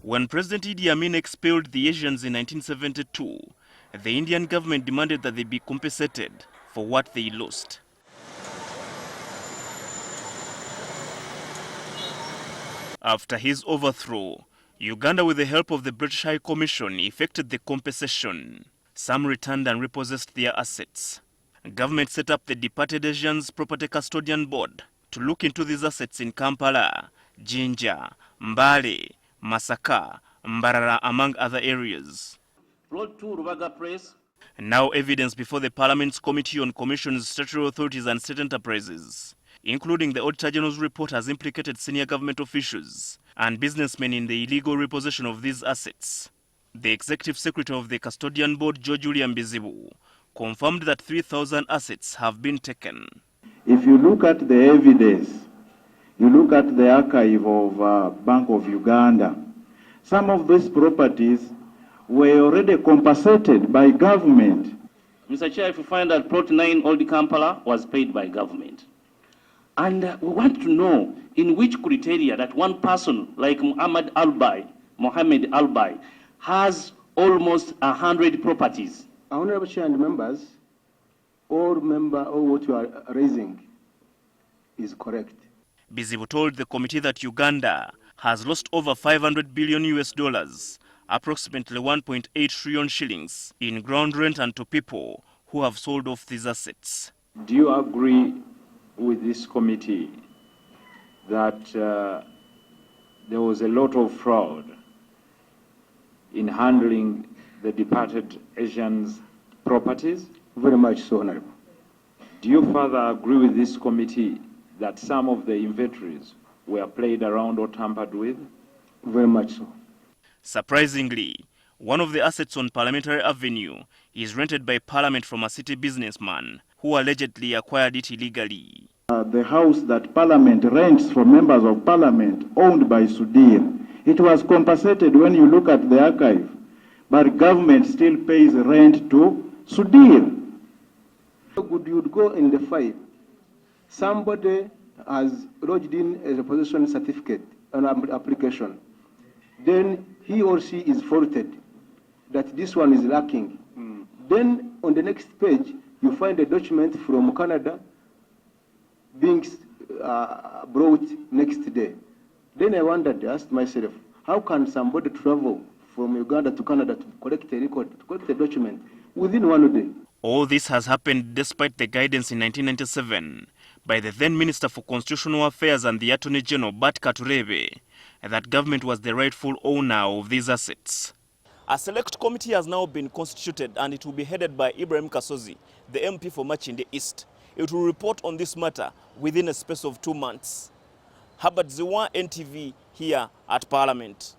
When President Idi Amin expelled the Asians in 1972, the Indian government demanded that they be compensated for what they lost. After his overthrow, Uganda, with the help of the British High Commission, effected the compensation. Some returned and repossessed their assets. Government set up the departed Asians Property Custodian Board to look into these assets in Kampala, Jinja, Mbale, Masaka, Mbarara, among other areas. Now evidence before the Parliament's Committee on Commissions, Statutory Authorities and State Enterprises, including the Auditor General's report, has implicated senior government officials and businessmen in the illegal repossession of these assets. The Executive Secretary of the Custodian Board, George William Bizibu, confirmed that 3,000 assets have been taken. If you look at the evidence, you look at the archive of Bank of Uganda, some of these properties were already compensated by government. Mr. Chair, if you find that plot 9 Old Kampala was paid by government. And we want to know in which criteria that one person like Mohammed Albai has almost 100 properties. Honorable Chair and members, all what you are raising is correct. Bizibu told the committee that Uganda has lost over $500 billion, approximately 1.8 trillion shillings, in ground rent and to people who have sold off these assets. Do you agree with this committee that there was a lot of fraud in handling the departed Asians' properties? Very much so, Honorable. Do you further agree with this committee that some of the inventories were played around or tampered with? Very much so. Surprisingly, one of the assets on Parliamentary Avenue is rented by Parliament from a city businessman who allegedly acquired it illegally. The house that Parliament rents from members of Parliament owned by Sudir, it was compensated when you look at the archive, but government still pays rent to Sudir. Good, you'd go in the file. Somebody has lodged in a repossession certificate, an application. Then he or she is faulted that this one is lacking. Then on the next page, you find a document from Canada being brought next day. Then I wondered, asked myself, how can somebody travel from Uganda to Canada to collect a record, to collect a document within 1 day? All this has happened despite the guidance in 1997 by the then Minister for Constitutional Affairs and the Attorney General, Bart Katurebe, that government was the rightful owner of these assets. A select committee has now been constituted and it will be headed by Ibrahim Kasozi, the MP for Machinde East. It will report on this matter within a space of 2 months. Herbert Ziwa, NTV, here at Parliament.